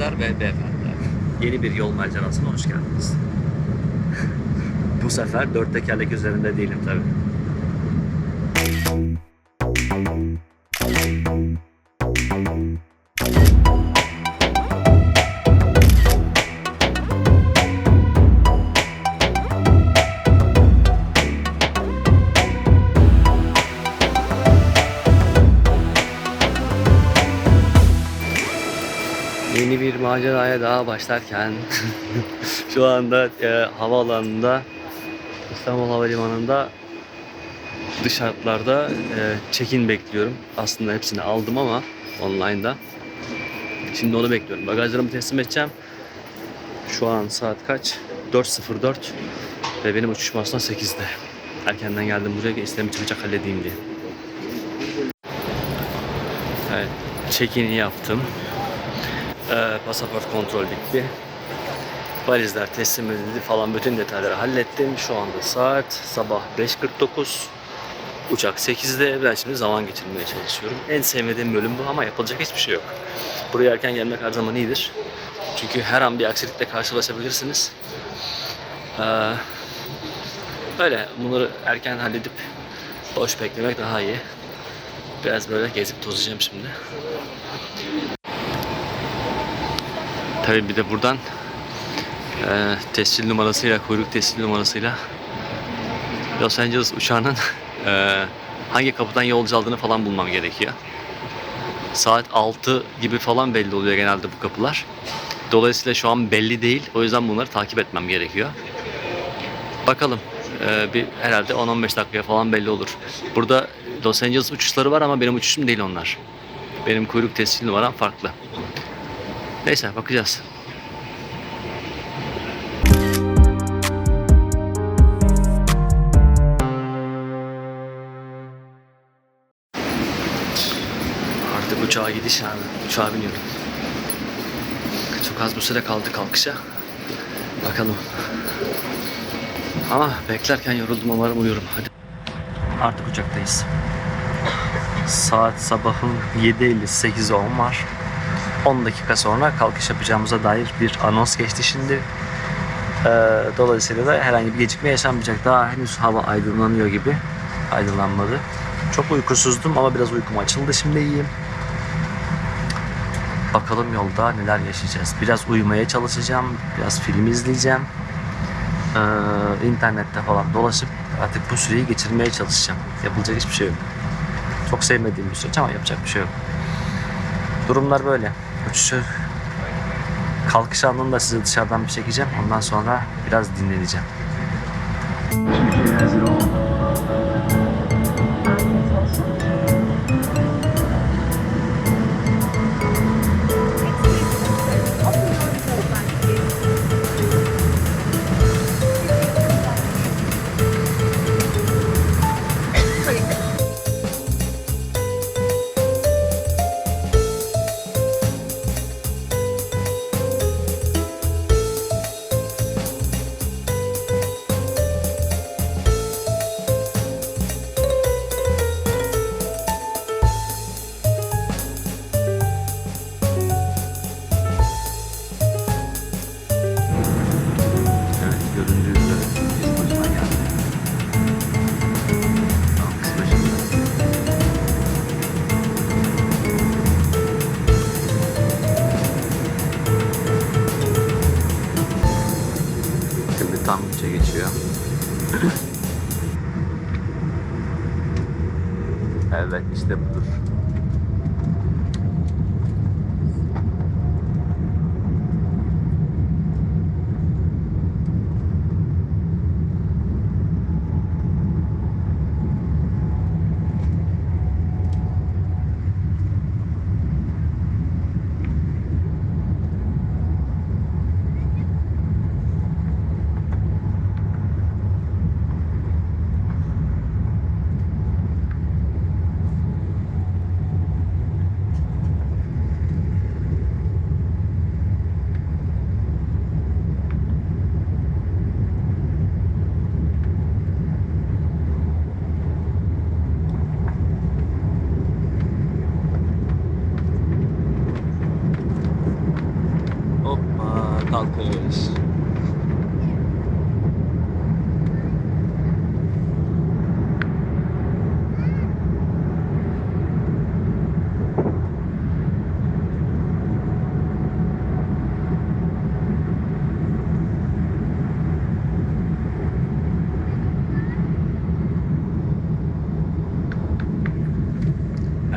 Hanımefendiler ve beyefendiler, yeni bir yol macerasına hoş geldiniz. Bu sefer dört tekerlek üzerinde değilim tabii. Yeni bir maceraya daha başlarken şu anda havaalanında, İstanbul Havalimanı'nda dış hatlarda check-in bekliyorum. Aslında hepsini aldım ama online'da. Şimdi onu bekliyorum. Bagajlarımı teslim edeceğim. Şu an saat kaç? 4:04 ve benim uçuşum aslında 8'de. Erkenden geldim buraya ki işlerimi çabucak halledeyim diye. Evet, check-in'i yaptım. Pasaport kontrol bitti. Valizler teslim edildi falan, bütün detayları hallettim. Şu anda saat sabah 5:49. Uçak 8'de. Ben şimdi zaman geçirmeye çalışıyorum. En sevmediğim bölüm bu ama yapılacak hiçbir şey yok. Buraya erken gelmek her zaman iyidir. Çünkü her an bir aksilikle karşılaşabilirsiniz. Öyle bunları erken halledip boş beklemek daha iyi. Biraz böyle gezip tozacağım şimdi. Tabii bir de buradan tescil numarasıyla, kuyruk tescil numarasıyla Los Angeles uçağının hangi kapıdan yolcu aldığını falan bulmam gerekiyor. Saat 6 gibi falan belli oluyor genelde bu kapılar. Dolayısıyla şu an belli değil. O yüzden bunları takip etmem gerekiyor. Bakalım. Bir herhalde 10-15 dakikaya falan belli olur. Burada Los Angeles uçuşları var ama benim uçuşum değil onlar. Benim kuyruk tescil numaram farklı. Neyse, bakacağız. Artık uçağa gidiş yani. Uçağa biniyorum. Çok az bu süre kaldı kalkışa. Bakalım. Ama beklerken yoruldum, umarım uyurum. Hadi. Artık uçaktayız. Saat sabahın 7:50, 10 var. 10 dakika sonra kalkış yapacağımıza dair bir anons geçti şimdi. Dolayısıyla da herhangi bir gecikme yaşanmayacak. Daha henüz hava aydınlanıyor gibi. Aydınlanmadı. Çok uykusuzdum ama biraz uykum açıldı. Şimdi iyiyim. Bakalım yolda neler yaşayacağız. Biraz uyumaya çalışacağım. Biraz film izleyeceğim. İnternette falan dolaşıp artık bu süreyi geçirmeye çalışacağım. Yapılacak hiçbir şey yok. Çok sevmediğim bir süreç ama yapacak bir şey yok. Durumlar böyle. Uçuşu kalkış anında size dışarıdan bir çekeceğim. Ondan sonra biraz dinleneceğim. Tam bütçe geçiyor. Evet, işte budur. var.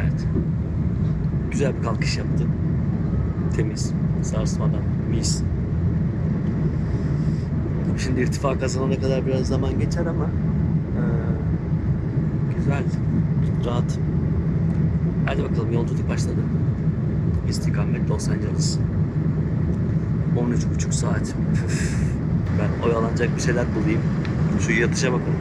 Evet. Güzel bir kalkış yaptı. Temiz, sarsmadan, mis. Şimdi irtifa kazanana kadar biraz zaman geçer ama güzel, rahat. Hadi bakalım, yolculuk başladı. İstikamet Los Angeles. 13,5 saat. Üf. Ben oyalanacak bir şeyler bulayım. Şu yatışa bakın.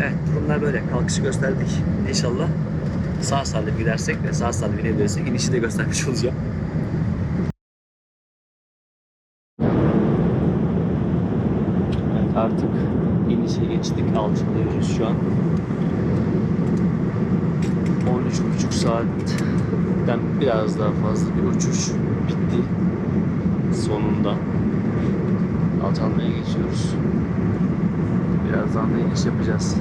Evet, durumlar böyle. Kalkışı gösterdik. İnşallah sağ salim gidersek ve sağ salim inebilirsek inişi de göstermiş olacağım. Evet, artık inişe geçtik. Alçalıyoruz şu an. 13,5 saatten biraz daha fazla bir uçuş bitti. Sonunda alçalmaya geçiyoruz. Birazdan da iniş yapacağız.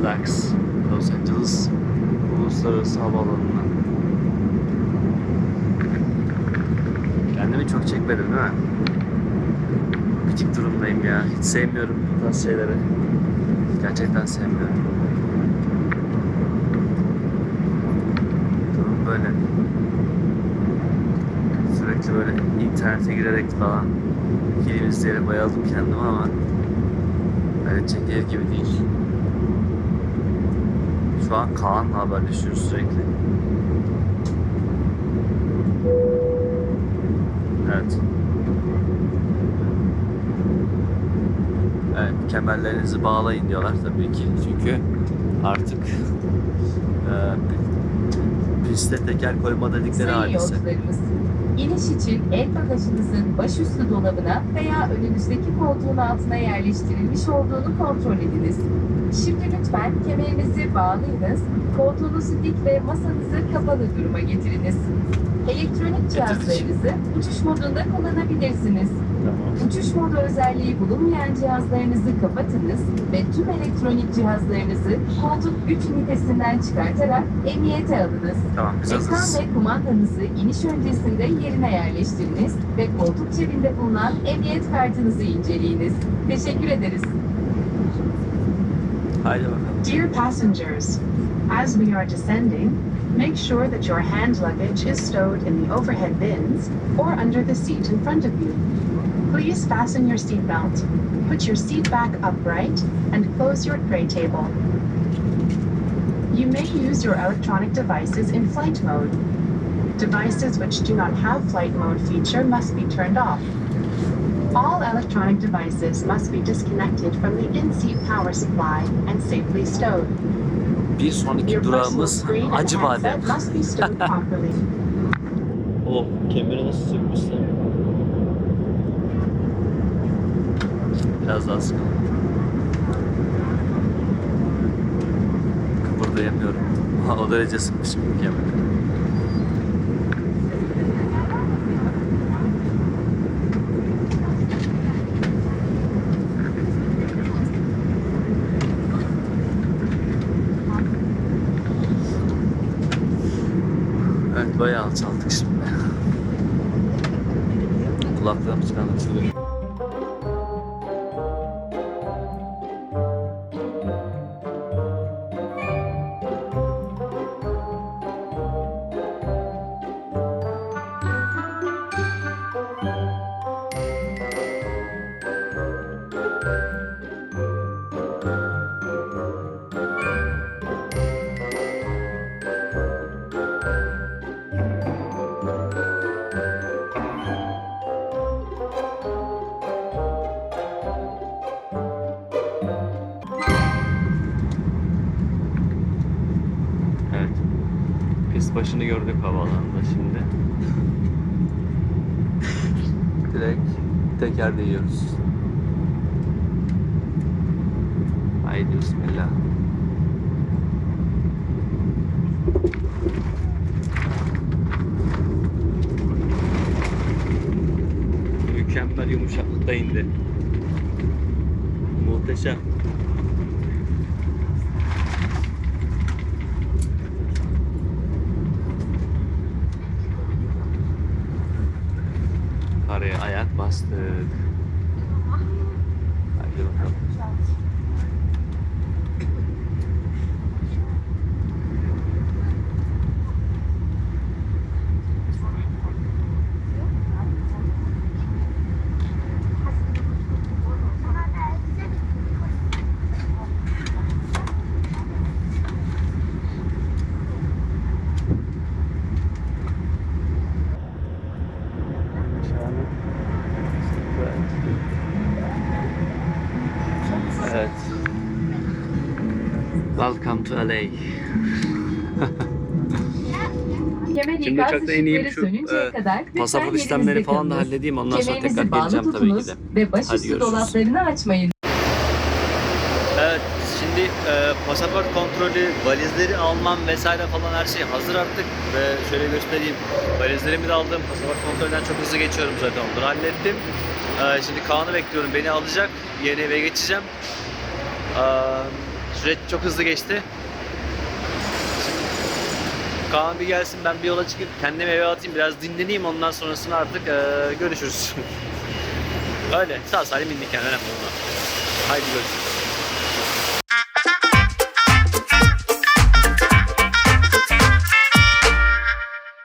LAX, Los Angeles Uluslararası Havaalanı'na. Kendimi çok çekmedim değil mi? Bitik durumdayım ya. Hiç sevmiyorum bu tarz şeyleri. Gerçekten sevmiyorum. Durum böyle. Sürekli böyle internete girerek falan film izleyerek bayıldım kendime ama öyle çekilir gibi değil. Şu an Kaan'la haberleşiyoruz sürekli. Evet. Evet, kemerlerinizi bağlayın diyorlar tabii ki. Çünkü artık piste teker koyma dedikleri Sayın hadise. yolcularımız, iniş için el bagajınızın başüstü dolabına veya önünüzdeki koltuğun altına yerleştirilmiş olduğunu kontrol ediniz. Şimdi lütfen kemerinizi bağlayınız, koltuğunuzu dik ve masanızı kapalı duruma getiriniz. Elektronik cihazlarınızı uçuş modunda kullanabilirsiniz. Tamam. Uçuş modu özelliği bulunmayan cihazlarınızı kapatınız ve tüm elektronik cihazlarınızı koltuk 3 ünitesinden çıkartarak emniyete alınız. Tamam, biz hazırız. Ekran ve kumandanızı iniş öncesinde yerine yerleştiriniz ve koltuk cebinde bulunan emniyet kartınızı inceleyiniz. Teşekkür ederiz. Haydi bakalım. Dear passengers, as we are descending, make sure that your hand luggage is stowed in the overhead bins or under the seat in front of you. Please fasten your seatbelt, put your seat back upright, and close your tray table. You may use your electronic devices in flight mode. Devices which do not have flight mode feature must be turned off. All electronic devices must be disconnected from the in-seat power supply and safely stowed. Bir sonraki Your personal durağımız screen and Acıbadem. headset must be stowed properly. O kemeri nasıl sökmüşler? Biraz daha sıkalım. Kıpırdayamıyorum. O derece sıkmışım kemeri. Evet, bayağı alçaldık şimdi. Kulaklarımı çıkardık şurada. başını gördük havaalanında şimdi. Direkt tekerde yiyoruz. Haydi bismillah. Mükemmel yumuşaklıkta indi. Muhteşem. Karaya ayak bastık. Hadi bakalım. Evet. Welcome to LA. Kemer Şimdi ikaz uçakta ineyim, ışıkları şu, sönünceye kadar lütfen pasaport işlemleri yerinizde falan da kalınız. halledeyim. Ondan sonra Kemerinizi tekrar bağlı geleceğim tabii tutunuz ki de. ve Hadi başüstü görüşürüz. dolaplarını açmayın. Evet, şimdi pasaport kontrolü, valizleri almam vesaire falan her şey hazır artık. Ve şöyle göstereyim. Valizlerimi de aldım. Pasaport kontrolünden çok hızlı geçiyorum zaten. Onları hallettim. Şimdi Kaan'ı bekliyorum. Beni alacak. Yeni eve geçeceğim. Süreç çok hızlı geçti. Kaan bir gelsin, ben bir yola çıkıp kendimi eve atayım, biraz dinleneyim, ondan sonrasını artık görüşürüz. Öyle sağ salim indik yani, önemli olan. Haydi görüşürüz.